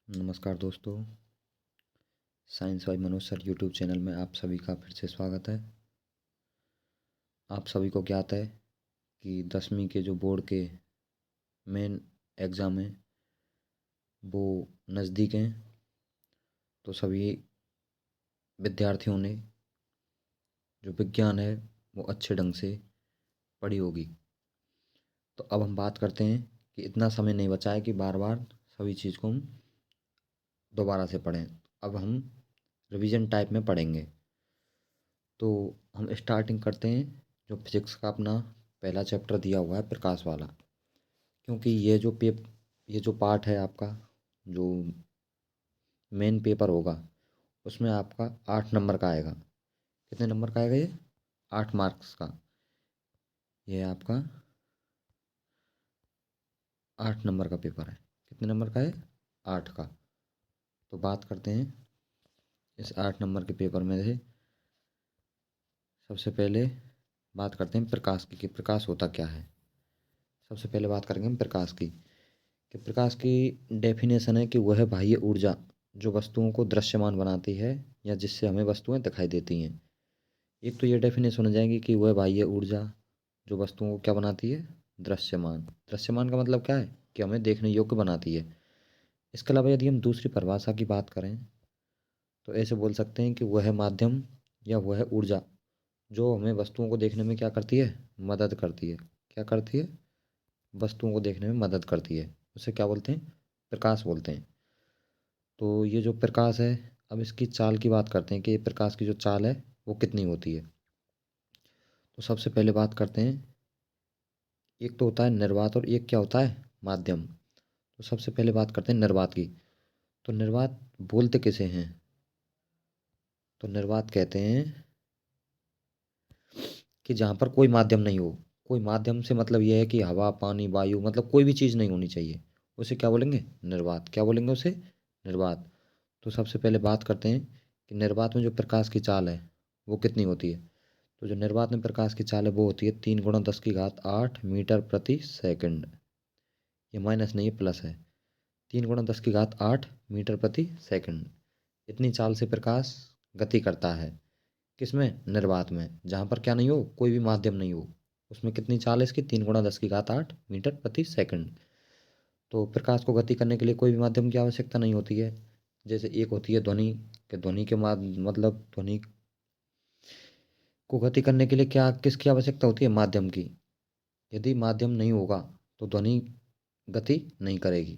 नमस्कार दोस्तों, science by Manoj sir YouTube channel में आप सभी का फिर से स्वागत है। आप सभी को ज्ञात है कि 10वीं के जो बोर्ड के मेन एग्ज़ाम हैं वो नज़दीक हैं, तो सभी विद्यार्थियों ने जो विज्ञान है वो अच्छे ढंग से पढ़ी होगी। तो अब हम बात करते हैं कि इतना समय नहीं बचा है कि बार बार सभी चीज़ को हम दोबारा से पढ़ें। अब हम रिवीजन टाइप में पढ़ेंगे। तो हम स्टार्टिंग करते हैं जो फिजिक्स का अपना पहला चैप्टर दिया हुआ है, प्रकाश वाला। क्योंकि ये जो पार्ट है आपका, जो मेन पेपर होगा, उसमें आपका 8 नंबर का आएगा। कितने नंबर का आएगा ये? 8 मार्क्स का। ये आपका 8 नंबर का पेपर है। कितने नंबर का है? 8 का। तो बात करते हैं इस 8 नंबर के पेपर में से। सबसे पहले बात करते हैं प्रकाश की, कि प्रकाश होता क्या है। सबसे पहले बात करेंगे हम प्रकाश की, कि प्रकाश की डेफिनेशन है कि वह बाह्य ऊर्जा जो वस्तुओं को दृश्यमान बनाती है या जिससे हमें वस्तुएं दिखाई देती हैं। एक तो ये डेफिनेशन हो जाएगी कि वह बाह्य ऊर्जा जो वस्तुओं को क्या बनाती है? दृश्यमान। दृश्यमान का मतलब क्या है? कि हमें देखने योग्य बनाती है। इसके अलावा यदि हम दूसरी परिभाषा की बात करें तो ऐसे बोल सकते हैं कि वह माध्यम या वह ऊर्जा जो हमें वस्तुओं को देखने में क्या करती है? मदद करती है। क्या करती है? वस्तुओं को देखने में मदद करती है। उसे क्या बोलते हैं? प्रकाश बोलते हैं। तो ये जो प्रकाश है, अब इसकी चाल की बात करते हैं कि ये प्रकाश की जो चाल है वो कितनी होती है। तो सबसे पहले बात करते हैं, एक तो होता है निर्वात और एक क्या होता है? माध्यम। तो सबसे पहले बात करते हैं निर्वात की। तो निर्वात बोलते किसे हैं? तो निर्वात कहते हैं कि जहाँ पर कोई माध्यम नहीं हो। कोई माध्यम से मतलब यह है कि हवा, पानी, वायु, मतलब कोई भी चीज़ नहीं होनी चाहिए। उसे क्या बोलेंगे? निर्वात। क्या बोलेंगे उसे? निर्वात। तो सबसे पहले बात करते हैं कि निर्वात में जो प्रकाश की चाल है वो कितनी होती है। तो जो निर्वात में प्रकाश की चाल है वो होती है 3 × 10⁸ ये माइनस नहीं है, प्लस है। 3 × 10⁸ इतनी चाल से प्रकाश गति करता है। किसमें? निर्वात में। जहाँ पर क्या नहीं हो? कोई भी माध्यम नहीं हो, उसमें कितनी चाल है इसकी? 3 × 10⁸ तो प्रकाश को गति करने के लिए कोई भी माध्यम की आवश्यकता नहीं होती है। जैसे एक होती है ध्वनि, कि ध्वनि के मतलब ध्वनि को गति करने के लिए क्या किसकी आवश्यकता होती है? माध्यम की। यदि माध्यम नहीं होगा तो ध्वनि गति नहीं करेगी।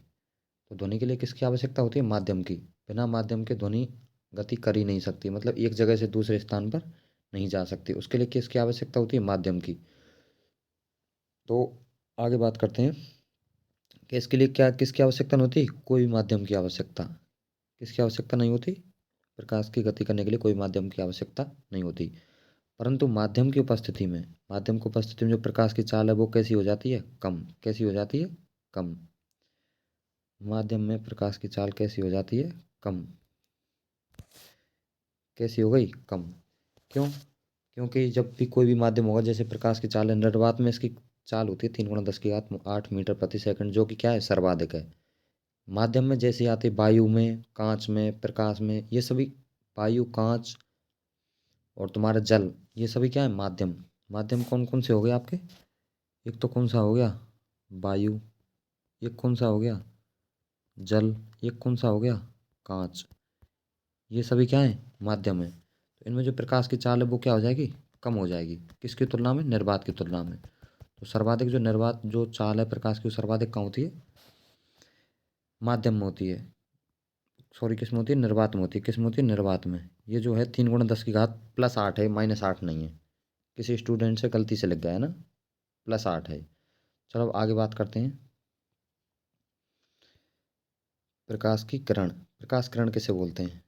तो ध्वनि के लिए किसकी आवश्यकता होती है? माध्यम की। बिना माध्यम के ध्वनि गति कर ही नहीं सकती, मतलब एक जगह से दूसरे स्थान पर नहीं जा सकती। उसके लिए किसकी आवश्यकता होती है? माध्यम की। तो आगे बात करते हैं कि इसके लिए क्या किसकी आवश्यकता नहीं होती? कोई भी माध्यम की आवश्यकता। किसकी आवश्यकता नहीं होती? प्रकाश की गति करने के लिए कोई माध्यम की आवश्यकता नहीं होती। परंतु माध्यम की उपस्थिति में जो प्रकाश की चाल है वो कैसी हो जाती है? कम। कैसी हो जाती है? कम। माध्यम में प्रकाश की चाल कैसी हो जाती है? कम। कैसी हो गई? कम। क्यों? क्योंकि जब भी कोई भी माध्यम होगा, जैसे प्रकाश की चाल है, निर्वात में इसकी चाल होती है 3 × 10⁸ जो कि क्या है? सर्वाधिक है। माध्यम में जैसे आती है वायु में, कांच में, प्रकाश में, ये सभी वायु, कांच और तुम्हारा जल, ये सभी क्या है? माध्यम। माध्यम कौन कौन से हो गए आपके? एक तो कौन सा हो गया? वायु। एक कौन सा हो गया? जल। एक कौन सा हो गया? कांच। ये सभी क्या है? माध्यम है। तो इनमें जो प्रकाश की चाल है वो क्या हो जाएगी? कम हो जाएगी। किसकी तुलना में? निर्वात की तुलना में। तो सर्वाधिक जो निर्वात जो चाल है प्रकाश की, वो सर्वाधिक कहाँ होती है? माध्यम में होती है। सॉरी, किस में होती है? निर्वात में होती है। किस में होती है? निर्वात में। ये जो है 3 × 10⁻+8 है, -8 नहीं है। किसी स्टूडेंट से गलती से लिख गया है ना, +8 है। चलो अब आगे बात करते हैं प्रकाश की किरण। प्रकाश किरण किसे बोलते हैं?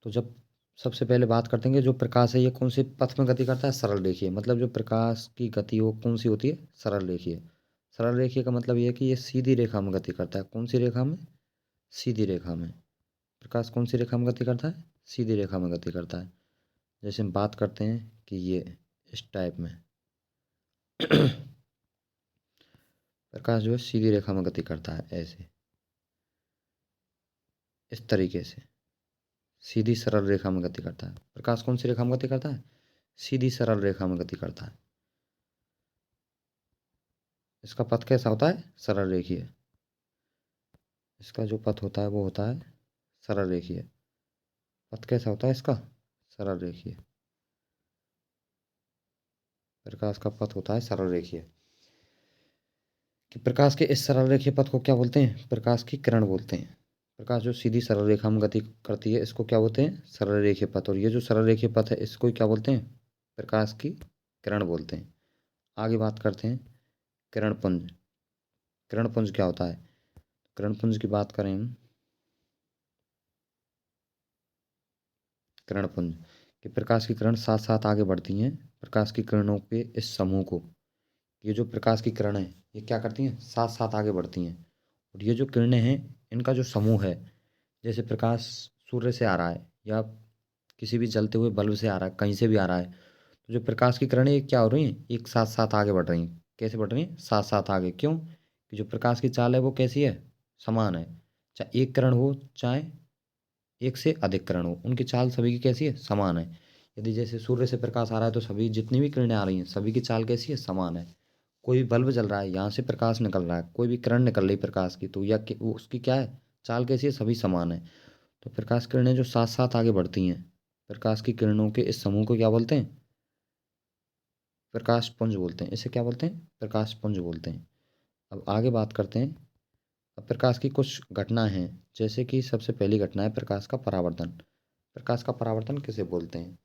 तो जब सबसे पहले बात करते हैं कि जो प्रकाश है ये कौन से पथ में गति करता है? सरल रेखीय। मतलब जो प्रकाश की गति वो कौन सी होती है? सरल रेखीय। सरल रेखीय का मतलब ये है कि ये सीधी रेखा में गति करता है। कौन सी रेखा में? सीधी रेखा में। प्रकाश कौन सी रेखा में गति करता है? सीधी रेखा में गति करता है। जैसे हम बात करते हैं कि ये इस टाइप में प्रकाश जो है सीधी रेखा में गति करता है, ऐसे। इस तरीके से सीधी सरल रेखा में गति करता है। प्रकाश कौन सी रेखा में गति करता है? सीधी सरल रेखा में गति करता है। इसका पथ कैसा होता है? सरल रेखीय। इसका जो पथ होता है वो होता है सरल रेखीय। पथ कैसा होता है इसका? सरल रेखीय। प्रकाश का पथ होता है सरल रेखीय। कि प्रकाश के इस सरल रेखीय पथ को क्या बोलते हैं? प्रकाश की किरण बोलते हैं। प्रकाश जो सीधी सरल रेखा में गति करती है इसको क्या बोलते हैं? सरल रेखीय पथ। और ये जो सरल रेखीय पथ है इसको क्या बोलते हैं? प्रकाश की किरण बोलते हैं। आगे बात करते हैं किरण पुंज। किरण पुंज क्या होता है? किरण पुंज की बात करें हम, किरण पुंज कि प्रकाश की किरण साथ साथ आगे बढ़ती हैं। प्रकाश की किरणों के इस समूह को, ये जो प्रकाश की किरणें हैं ये क्या करती हैं? साथ साथ आगे बढ़ती हैं। और ये जो किरणें हैं इनका जो समूह है, जैसे प्रकाश सूर्य से आ रहा है या किसी भी जलते हुए बल्ब से आ रहा है, कहीं से भी आ रहा है, तो जो प्रकाश की किरणें ये क्या हो रही हैं? एक साथ साथ आगे बढ़ रही हैं। कैसे बढ़ रही हैं? साथ साथ आगे। क्यों? कि जो प्रकाश की चाल है वो कैसी है? समान है। चाहे एक किरण हो चाहे एक से अधिक किरण हो, उनकी चाल सभी की कैसी है? समान है। यदि जैसे सूर्य से प्रकाश आ रहा है तो सभी जितनी भी किरणें आ रही हैं सभी की चाल कैसी है? समान है। कोई भी बल्ब जल रहा है, यहाँ से प्रकाश निकल रहा है, कोई भी किरण निकल रही प्रकाश की, तो या वो उसकी क्या है? चाल कैसी है? सभी समान है। तो प्रकाश किरणें जो साथ साथ आगे बढ़ती हैं, प्रकाश की किरणों के इस समूह को क्या बोलते हैं? प्रकाश पुंज बोलते हैं। इसे क्या बोलते हैं? प्रकाश पुंज बोलते हैं। अब आगे बात करते हैं। अब प्रकाश की कुछ घटना हैं, जैसे कि सबसे पहली घटना है प्रकाश का परावर्तन। प्रकाश का परावर्तन किसे बोलते हैं?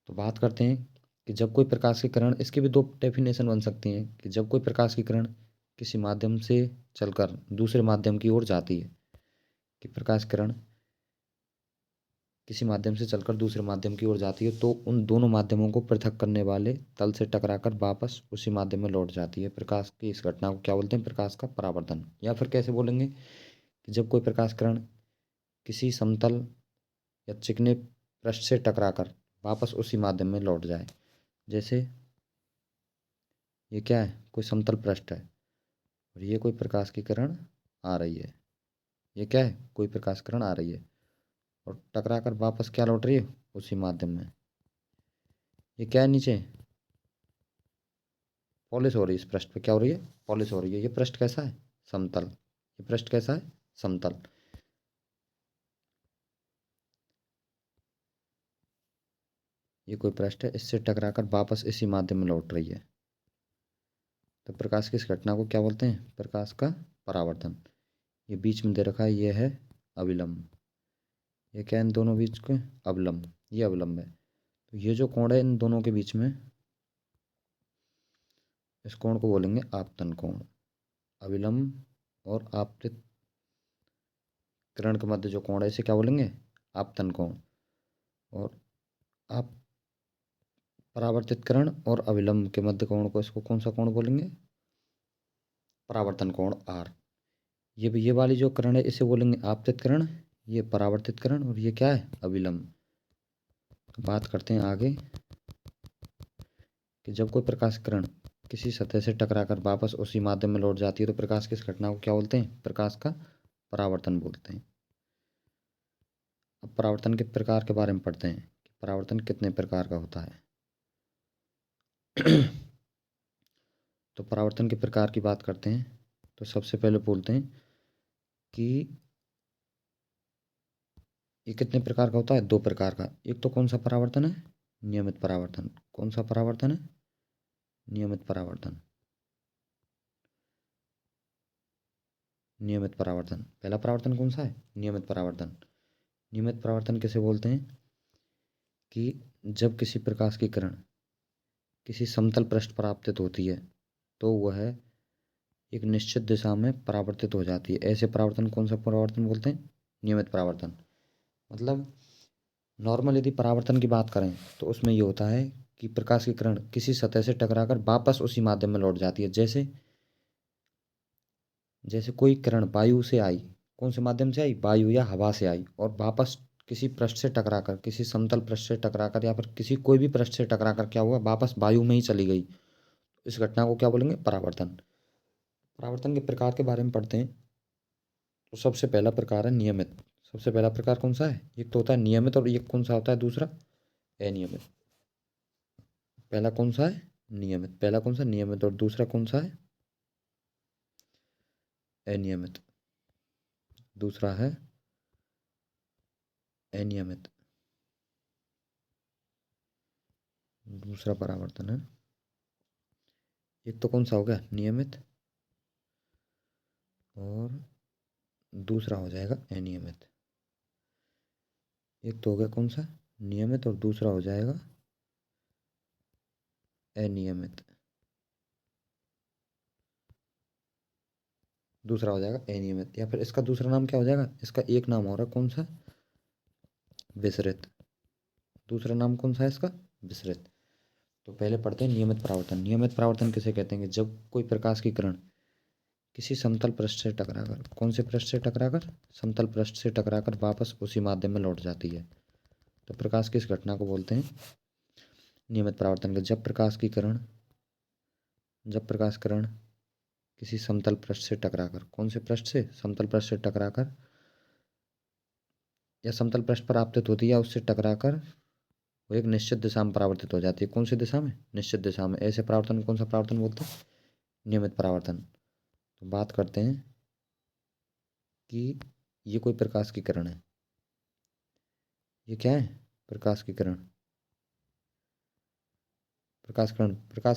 तो बात करते हैं कि जब कोई प्रकाश की किरण, इसकी भी दो डेफिनेशन बन सकती हैं कि जब कोई प्रकाश की किरण किसी माध्यम से चलकर दूसरे माध्यम की ओर जाती है, कि प्रकाश किरण किसी माध्यम से चलकर दूसरे माध्यम की ओर जाती है तो उन दोनों माध्यमों को पृथक करने वाले तल से टकराकर वापस उसी माध्यम में लौट जाती है। प्रकाश की इस घटना को क्या बोलते हैं? प्रकाश का परावर्तन। या फिर कैसे बोलेंगे कि जब कोई प्रकाश किरण किसी समतल या चिकने पृष्ठ से टकराकर वापस उसी माध्यम में लौट जाए। जैसे ये क्या है? कोई समतल पृष्ठ है और ये कोई प्रकाश की किरण आ रही है। ये क्या है? कोई प्रकाश किरण आ रही है और टकराकर वापस क्या लौट रही है? उसी माध्यम में। ये क्या है? नीचे पॉलिश हो रही है। इस पृष्ठ पे क्या हो रही है? पॉलिश हो रही है। ये पृष्ठ कैसा है? समतल। ये पृष्ठ कैसा है? समतल। ये कोई पृष्ठ है, इससे टकराकर वापस इसी माध्यम में लौट रही है। तो प्रकाश की इस घटना को क्या बोलते हैं? प्रकाश का परावर्तन। ये बीच में दे रखा है, ये है अविलंब। ये क्या है? इन दोनों बीच के अवलंब। ये अवलंब है। तो ये जो कोण है इन दोनों के बीच में, इस कोण को बोलेंगे आपतन कोण। अविलंब और आपतित किरण के मध्य जो कोण है इसे क्या बोलेंगे? आपतन कोण। और आप परावर्तित किरण और अविलंब के मध्य कोण को, इसको कौन सा कोण बोलेंगे? परावर्तन कोण आर। ये वाली जो किरण है इसे बोलेंगे आपतित किरण, ये परावर्तित किरण, और ये क्या है? अविलंब। तो बात करते हैं आगे कि जब कोई प्रकाश किरण किसी सतह से टकराकर वापस उसी माध्यम में लौट जाती है तो प्रकाश की इस घटना को क्या बोलते हैं? प्रकाश का परावर्तन बोलते हैं। अब परावर्तन के प्रकार के बारे में पढ़ते हैं कि परावर्तन कितने प्रकार का होता है। तो परावर्तन के प्रकार की बात करते हैं तो सबसे पहले बोलते हैं कि ये कितने प्रकार का होता है? दो प्रकार का। एक तो कौन सा परावर्तन है? नियमित परावर्तन। कौन सा परावर्तन है? नियमित परावर्तन। नियमित परावर्तन। पहला परावर्तन कौन सा है? नियमित परावर्तन। नियमित परावर्तन किसे बोलते हैं? कि जब किसी प्रकाश की किरण किसी समतल पृष्ठ पर आपतित होती है तो वह एक निश्चित दिशा में परावर्तित हो जाती है। ऐसे परावर्तन कौन सा परावर्तन बोलते हैं? नियमित परावर्तन। मतलब नॉर्मल यदि परावर्तन की बात करें तो उसमें ये होता है कि प्रकाश की किरण किसी सतह से टकराकर वापस उसी माध्यम में लौट जाती है। जैसे जैसे कोई किरण वायु से आई, कौन से माध्यम से आई? वायु या हवा से आई, और वापस किसी पृष्ठ से टकराकर, किसी समतल पृष्ठ से टकराकर या फिर किसी कोई भी पृष्ठ से टकराकर क्या हुआ? वापस वायु में ही चली गई। इस घटना को क्या बोलेंगे? परावर्तन। परावर्तन के प्रकार के बारे में पढ़ते हैं तो सबसे पहला प्रकार है नियमित। सबसे पहला प्रकार कौन सा है? एक तो होता है नियमित, और एक कौन सा होता है दूसरा? अनियमित। पहला कौन सा है? नियमित। पहला कौन सा? नियमित। और दूसरा कौन सा है? अनियमित। दूसरा है अनियमित। दूसरा परावर्तन है। एक तो कौन सा हो गया? नियमित, और दूसरा हो जाएगा अनियमित। एक तो हो गया कौन सा? नियमित, और दूसरा हो जाएगा अनियमित। दूसरा हो जाएगा अनियमित, या फिर इसका दूसरा नाम क्या हो जाएगा? इसका एक नाम हो रहा है कौन सा? विसरित। दूसरा नाम कौन सा है इसका? विसरित। तो पहले पढ़ते हैं नियमित परावर्तन। नियमित परावर्तन किसे कहते हैं? कि जब कोई प्रकाश की किरण किसी समतल पृष्ठ से टकराकर, कौन से पृष्ठ से टकराकर? समतल पृष्ठ से टकराकर वापस उसी माध्यम में लौट जाती है, तो प्रकाश की इस घटना को बोलते हैं नियमित परावर्तन। का जब प्रकाश किरण किसी समतल पृष्ठ से टकराकर, कौन से पृष्ठ से? समतल पृष्ठ से टकराकर, या समतल पृष्ठ पर आपतित होती है, या उससे टकराकर वो एक निश्चित दिशा में परावर्तित हो जाती है। कौन सी दिशा में? निश्चित दिशा में। ऐसे परावर्तन कौन सा परावर्तन बोलते हैं? नियमित परावर्तन। तो बात करते हैं कि ये कोई प्रकाश की किरण है। ये क्या है? प्रकाश की किरण। प्रकाश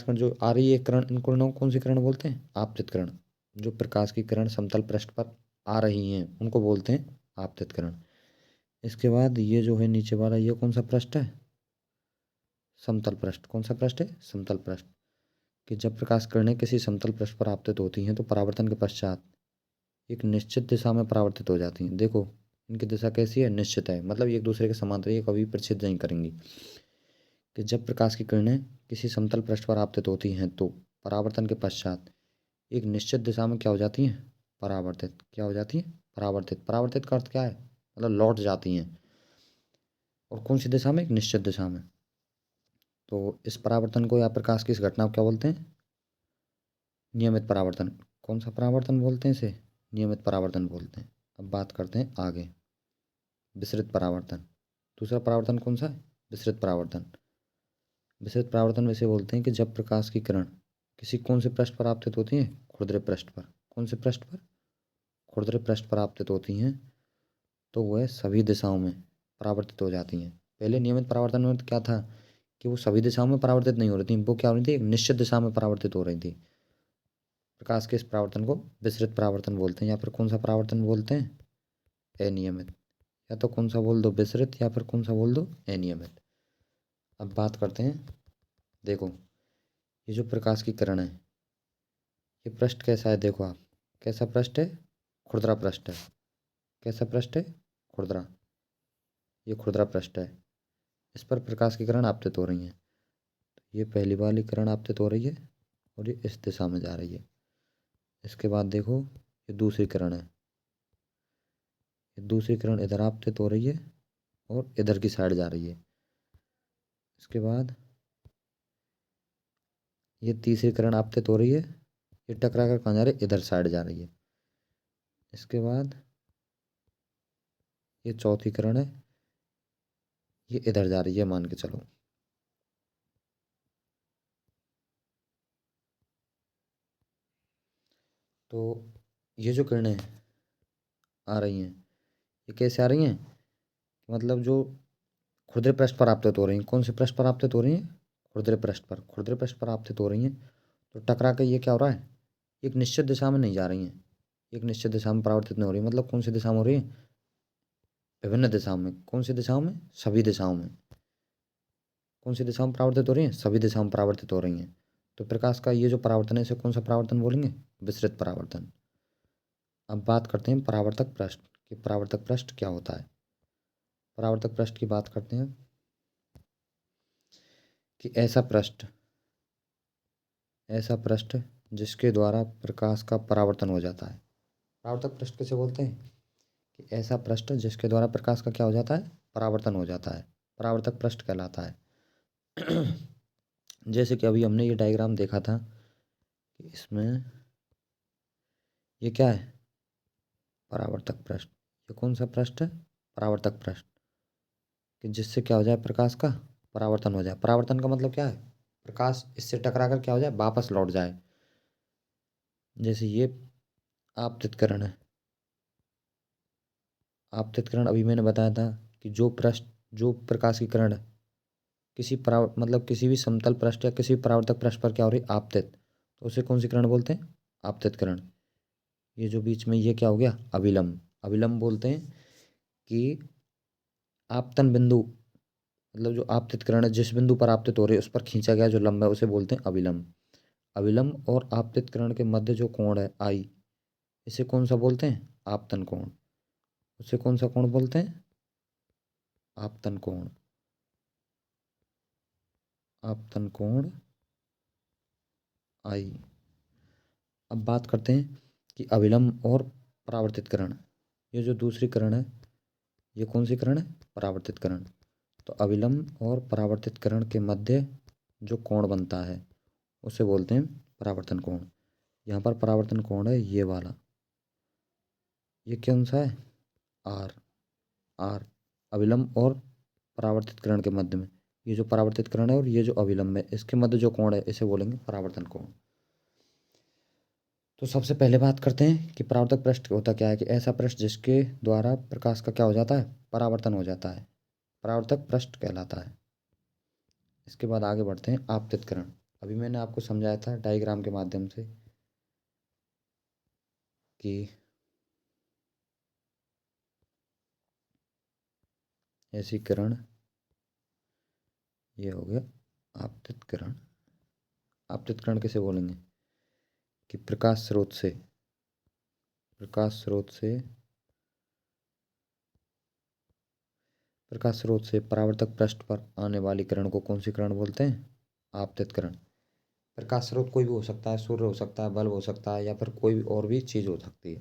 किरण जो आ रही है किरण, इन किरणों को कौन सी किरण बोलते हैं? आपतित किरण। जो प्रकाश की किरण समतल पृष्ठ पर आ रही हैं उनको बोलते हैं आपतित किरण। इसके बाद ये जो है नीचे वाला, ये कौन सा पृष्ठ है? समतल पृष्ठ। कौन सा पृष्ठ है? समतल पृष्ठ। कि जब प्रकाश किरणें किसी समतल पृष्ठ पर आपतित होती हैं तो परावर्तन के पश्चात एक निश्चित दिशा में परावर्तित हो जाती हैं। देखो इनकी दिशा कैसी है? निश्चित है, मतलब एक दूसरे के समांतर, ये कभी प्रच्छेद नहीं करेंगी। कि जब प्रकाश की किरणें किसी समतल पृष्ठ पर आपतित होती हैं तो परावर्तन के पश्चात एक निश्चित दिशा में क्या हो जाती हैं? परावर्तित। क्या हो जाती हैं? परावर्तित। परावर्तित का अर्थ क्या है? मतलब लौट जाती हैं। और कौन सी दिशा में? एक निश्चित दिशा में। तो इस परावर्तन को या प्रकाश की इस घटना को क्या बोलते हैं? नियमित परावर्तन। कौन सा परावर्तन बोलते हैं इसे? नियमित परावर्तन बोलते हैं। अब बात करते हैं आगे, विसरित परावर्तन। दूसरा परावर्तन कौन सा है? विसरित परावर्तन। विसरित परावर्तन वैसे बोलते हैं कि जब प्रकाश की किरण किसी कौन से पृष्ठ पर आपतित होती है? खुरदरे पृष्ठ पर। कौन से पृष्ठ पर? खुरदरे पृष्ठ पर आपतित होती हैं तो वह सभी दिशाओं में परावर्तित हो जाती हैं। पहले नियमित परावर्तन में क्या था? कि वो सभी दिशाओं में परावर्तित नहीं हो रही थी, वो क्या हो रही थी? एक निश्चित दिशा में परावर्तित हो रही थी। प्रकाश के इस परावर्तन को विसरित परावर्तन बोलते हैं, या फिर कौन सा परावर्तन बोलते हैं? अनियमित। या तो कौन सा बोल दो? विसरित, या फिर कौन सा बोल दो? अनियमित। अब बात करते हैं, देखो ये जो प्रकाश की किरण है, ये पृष्ठ कैसा है? देखो आप, कैसा पृष्ठ है? खुरदरा पृष्ठ है। कैसा पृष्ठ है? खुरदरा। ये खुरदरा पृष्ठ है, इस पर प्रकाश की किरण आपतित हो रही है। ये पहली वाली किरण आपतित हो रही है और ये इस दिशा में जा रही है। इसके बाद देखो ये दूसरी किरण है, ये दूसरी किरण इधर आपतित हो रही है और इधर की साइड जा रही है। इसके बाद ये तीसरी किरण आपतित हो रही है, ये टकरा कर कहाँ जा रही है? इधर साइड जा रही है। इसके बाद ये चौथी किरण है, ये इधर जा रही है, मान के चलो। तो ये जो किरणें आ रही हैं ये कैसे आ रही हैं? मतलब जो खुरदरे पृष्ठ पर आपतित हो रही हैं। कौन से पृष्ठ पर आपतित हो रही हैं? खुरदरे पृष्ठ पर। खुरदरे पृष्ठ पर आपतित हो रही हैं तो टकरा के ये क्या हो रहा है? एक निश्चित दिशा में नहीं जा रही हैं, एक निश्चित दिशा में परावर्तित नहीं हो रही। मतलब कौन सी दिशा में हो रही है? विभिन्न दिशाओं में। कौन सी दिशाओं में? सभी दिशाओं में। कौन सी दिशा में परावर्तित हो रही हैं? सभी दिशाओं में परावर्तित हो रही हैं। तो प्रकाश का ये जो परावर्तन है इसे कौन सा परावर्तन बोलेंगे? विसरित परावर्तन। अब बात करते हैं परावर्तक पृष्ठ कि परावर्तक पृष्ठ क्या होता है। परावर्तक पृष्ठ की बात करते हैं कि ऐसा पृष्ठ जिसके द्वारा प्रकाश का परावर्तन हो जाता है। परावर्तक पृष्ठ किसे बोलते हैं? कि ऐसा पृष्ठ जिसके द्वारा प्रकाश का क्या हो जाता है? परावर्तन हो जाता है, परावर्तक पृष्ठ कहलाता है। जैसे कि अभी हमने ये डायग्राम देखा था कि इसमें ये क्या है? परावर्तक पृष्ठ। ये कौन सा पृष्ठ है? परावर्तक पृष्ठ, कि जिससे क्या हो जाए, प्रकाश का परावर्तन हो जाए। परावर्तन का मतलब क्या है? प्रकाश इससे टकरा कर क्या हो जाए, वापस लौट जाए। जैसे ये आपतित किरण है। आपतित किरण अभी मैंने बताया था कि जो प्रकाश की किरण मतलब किसी भी समतल पृष्ठ या किसी परावर्तक पृष्ठ पर क्या हो रही है, आपतित, तो उसे कौन सी किरण बोलते हैं? आपतित किरण। ये जो बीच में ये क्या हो गया, अभिलंब। अभिलंब बोलते हैं कि आपतन बिंदु, मतलब जो आपतित किरण है जिस बिंदु पर आपतित हो रही है उस पर खींचा गया जो लंब है उसे बोलते हैं अभिलंब। अभिलंब और आपतित किरण के मध्य जो कोण है आई, इसे कौन सा बोलते हैं? आपतन कोण। उसे कौन सा कोण बोलते हैं? आपतन कोण। आपतन कोण आई। अब बात करते हैं कि अभिलंब और परावर्तित किरण, ये जो दूसरी किरण है ये कौन सी किरण है? परावर्तित किरण। तो अभिलंब और परावर्तित किरण के मध्य जो कोण बनता है उसे बोलते हैं परावर्तन कोण। यहाँ पर परावर्तन कोण है ये वाला, ये कौन सा है? आर। आर अभिलंब और परावर्तित किरण के मध्य में, ये जो परावर्तित किरण है और ये जो अभिलंब है इसके मध्य जो कोण है इसे बोलेंगे परावर्तन कोण। तो सबसे पहले बात करते हैं कि परावर्तक पृष्ठ होता क्या है, कि ऐसा पृष्ठ जिसके द्वारा प्रकाश का क्या हो जाता है, परावर्तन हो जाता है, परावर्तक पृष्ठ कहलाता है। इसके बाद आगे बढ़ते हैं आपतित किरण। अभी मैंने आपको समझाया था डायग्राम के माध्यम से कि ऐसी किरण, ये हो गया आपतित किरण। आपतित किरण किसे बोलेंगे? कि प्रकाश स्रोत से परावर्तक पृष्ठ पर आने वाली किरण को कौन सी किरण बोलते हैं? आपतित किरण। प्रकाश स्रोत कोई भी हो सकता है, सूर्य हो सकता है, बल्ब हो सकता है, या फिर कोई भी और भी चीज हो सकती है।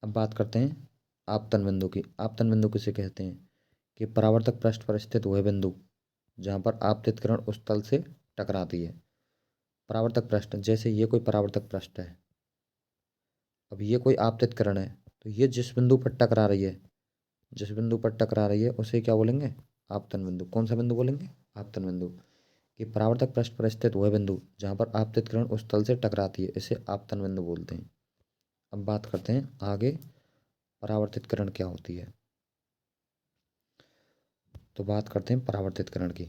अब बात करते हैं आपतन बिंदु की। आपतन बिंदु किसे कहते हैं? कि परावर्तक पृष्ठ पर स्थित वह बिंदु जहाँ पर आपतित किरण उस तल से टकराती है। परावर्तक पृष्ठ, जैसे ये कोई परावर्तक पृष्ठ है, अब ये कोई आपतित किरण है, तो ये जिस बिंदु पर टकरा रही है, जिस बिंदु पर टकरा रही है उसे क्या बोलेंगे? आपतन बिंदु। कौन सा बिंदु बोलेंगे? आपतन बिंदु। कि परावर्तक पृष्ठ पर स्थित वह बिंदु जहाँ पर आपतित किरण उस तल से टकराती है, इसे आपतन बिंदु बोलते हैं। अब बात करते हैं आगे परावर्तित किरण क्या होती है। तो बात करते हैं परावर्तित किरण की।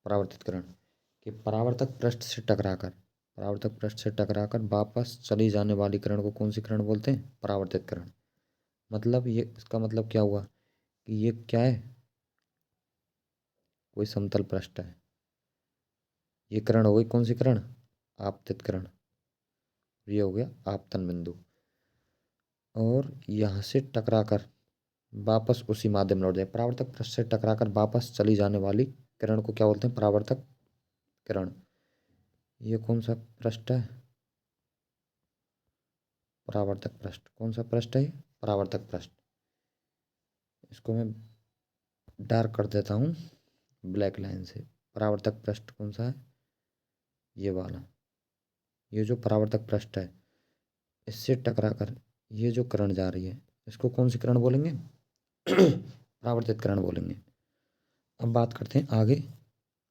परावर्तित किरण कि परावर्तक पृष्ठ से टकराकर वापस चली जाने वाली किरण को कौन सी किरण बोलते हैं? परावर्तित किरण। मतलब ये, इसका मतलब क्या हुआ कि ये क्या है, कोई समतल पृष्ठ है, ये किरण हो गई कौन सी किरण? आपतित किरण। ये हो गया आपतन बिंदु। और यहाँ से टकराकर वापस उसी माध्यम लौट जाए, परावर्तक पृष्ठ से टकराकर वापस चली जाने वाली किरण को क्या बोलते हैं? परावर्तक किरण। ये कौन सा पृष्ठ है? परावर्तक पृष्ठ। कौन सा पृष्ठ है ये? परावर्तक पृष्ठ। इसको मैं डार्क कर देता हूँ ब्लैक लाइन से। परावर्तक पृष्ठ कौन सा है? ये वाला। ये जो परावर्तक पृष्ठ है इससे टकराकर ये जो किरण जा रही है इसको कौन सी किरण बोलेंगे? परावर्तित किरण बोलेंगे। अब बात करते हैं आगे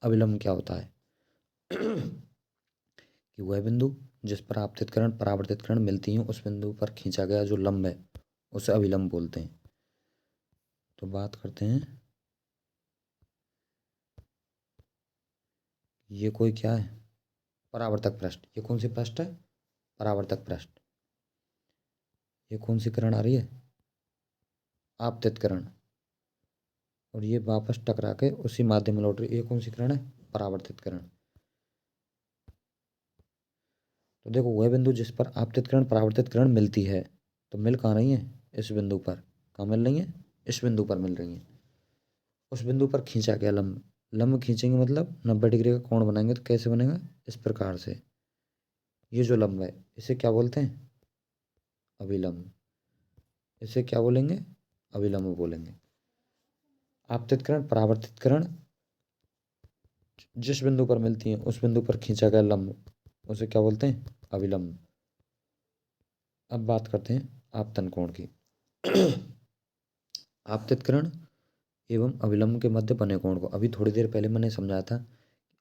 अविलंब क्या होता है। कि वह बिंदु जिस पर आपतित किरण परावर्तित किरण मिलती हैं उस बिंदु पर खींचा गया जो लंब है उसे अविलंब बोलते हैं। तो बात करते हैं, ये कोई क्या है? परावर्तक पृष्ठ। ये कौन सी पृष्ठ है? परावर्तक पृष्ठ। ये कौन सी किरण आ रही है? आपतित किरण। और ये वापस टकरा के उसी माध्यम में लौट रही है, ये कौन सी किरण है? परावर्तित किरण। तो देखो वह बिंदु जिस पर आपतित किरण परावर्तित किरण मिलती है, तो मिल कहाँ रही है? इस बिंदु पर। कहाँ मिल रही है? इस बिंदु पर मिल रही है। उस बिंदु पर खींचा गया लंब, लंब खींचेंगे मतलब 90 डिग्री का कोण बनाएंगे, तो कैसे बनेगा? इस प्रकार से। ये जो लंब है इसे क्या बोलते हैं? अभिलंब। इसे क्या बोलेंगे? अभिलंब बोलेंगे। आपतित किरण परावर्तित किरण जिस बिंदु पर मिलती है उस बिंदु पर खींचा गया लंब उसे क्या बोलते हैं? अविलंब। अब बात करते हैं आपतन कोण की। आपतित किरण एवं अविलंब के मध्य बने कोण को अभी थोड़ी देर पहले मैंने समझाया था।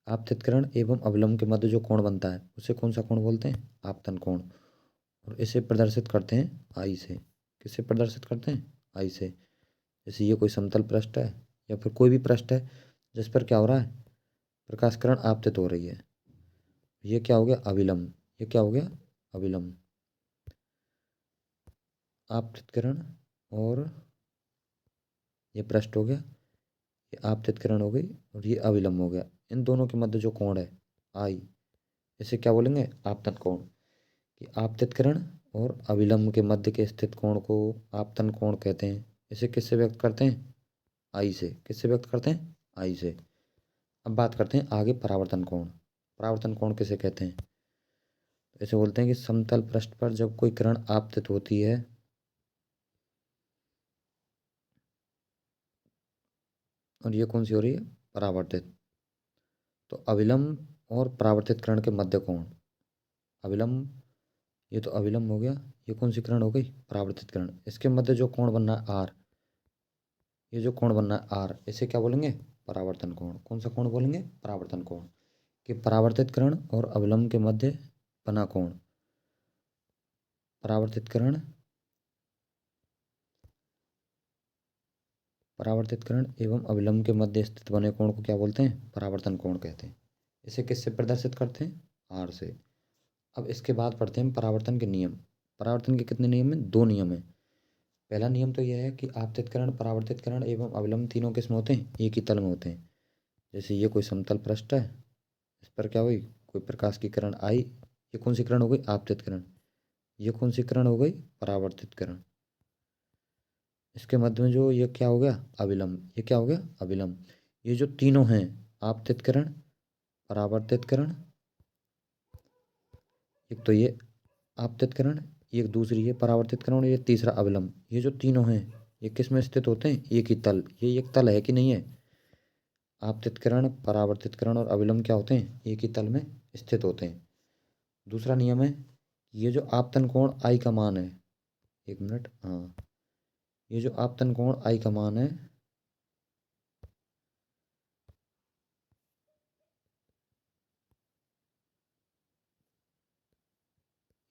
आपतित किरण एवं अविलंब के मध्य जो कोण बनता है उसे कौन सा कोण बोलते हैं? आपतन कोण। और इसे प्रदर्शित करते हैं आई से। किससे प्रदर्शित करते हैं? आई से। जैसे ये कोई समतल पृष्ठ है या फिर कोई भी पृष्ठ है जिस पर क्या हो रहा है? प्रकाश किरण आपतित हो रही है। ये क्या हो गया? अविलंब। ये क्या हो गया? अविलंब। आपतित किरण और ये पृष्ठ हो गया, ये आपतित किरण हो गई और ये अविलंब हो गया। इन दोनों के मध्य जो कोण है आई, इसे क्या बोलेंगे? आपतन कोण। कि आपतित किरण और अविलंब के मध्य के स्थित कोण को आपतन कोण कहते हैं। इसे किससे व्यक्त करते हैं? आई से। किससे व्यक्त करते हैं? आई से। अब बात करते हैं आगे परावर्तन कोण। परावर्तन कोण किसे कहते हैं? तो इसे बोलते हैं कि समतल पृष्ठ पर जब कोई किरण आपतित होती है और ये कौन सी हो रही है? परावर्तित। तो अविलंब और परावर्तित किरण के मध्य कोण अविलंब, ये तो अविलंब हो गया। ये कौन सी किरण हो गई? परावर्तित किरण। इसके मध्य जो कोण बनना है आर, ये जो कोण बनना है आर, इसे क्या बोलेंगे? परावर्तन कोण। कौन सा कोण बोलेंगे? परावर्तन कोण। कि परावर्तित किरण और अविलंब के मध्य बना कोण, परावर्तित किरण, परावर्तित किरण एवं अविलंब के मध्य स्थित बने कोण को क्या बोलते हैं? परावर्तन कोण कहते हैं। इसे किससे प्रदर्शित करते हैं? आर से। अब इसके बाद पढ़ते हैं परावर्तन के नियम। परावर्तन के कितने नियम हैं? दो नियम हैं। पहला नियम तो यह है कि आपतित किरण, परावर्तित किरण एवं अविलंब तीनों किस में होते हैं? एक ही तल में होते हैं। जैसे ये कोई समतल पृष्ठ है, इस पर क्या हुई? कोई प्रकाश की किरण आई, ये कौन सी किरण हो गई? आपतित किरण। ये कौन सी किरण हो गई? परावर्तित किरण। इसके मध्य में जो ये क्या हो गया? अविलंब। ये क्या हो गया? अविलंब। ये जो तीनों हैं, आपतित किरण, परावर्तित किरण, एक तो ये आपतित किरण, एक दूसरी है परावर्तित किरण और ये तीसरा अविलंब, ये जो तीनों हैं ये किस में स्थित होते हैं? एक ही तल। ये एक तल है कि नहीं है? आपतित किरण, परावर्तित किरण और अविलंब क्या होते हैं? एक ही तल में स्थित होते हैं। दूसरा नियम है, ये जो आपतन कोण आई का मान है, एक मिनट, हाँ, ये जो आपतन कोण आई का मान है,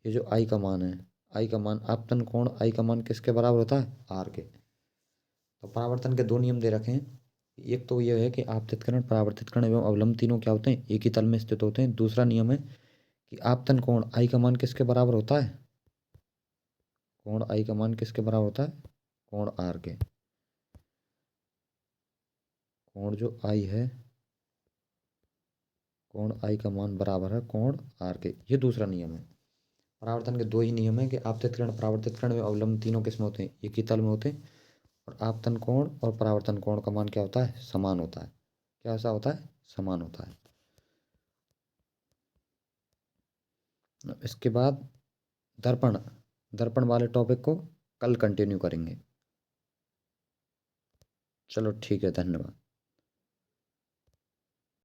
ये जो आई का मान है, आई का मान, आपतन कोण आई का मान किसके बराबर होता है? आर के। तो परावर्तन के दो नियम दे रखे हैं। एक तो यह है कि आपतित किरण, परावर्तित किरण एवं अवलंब तीनों क्या होते हैं? एक ही तल में स्थित होते हैं। दूसरा नियम है कि आपतन कोण आई का मान किसके बराबर होता है? कोण आई का मान किसके बराबर होता है? कोण आर के। कोण जो आई है, कोण आई का मान बराबर है कोण आर के। ये दूसरा नियम है। परावर्तन के दो ही नियम है कि आपतित किरण, परावर्तित किरण एवं अवलंब तीनों किस में होते हैं? एक ही तल में होते हैं। और आपतन कोण और परावर्तन कोण का मान क्या होता है? समान होता है। क्या ऐसा होता है? समान होता है। इसके बाद दर्पण, दर्पण वाले टॉपिक को कल कंटिन्यू करेंगे। चलो ठीक है, धन्यवाद।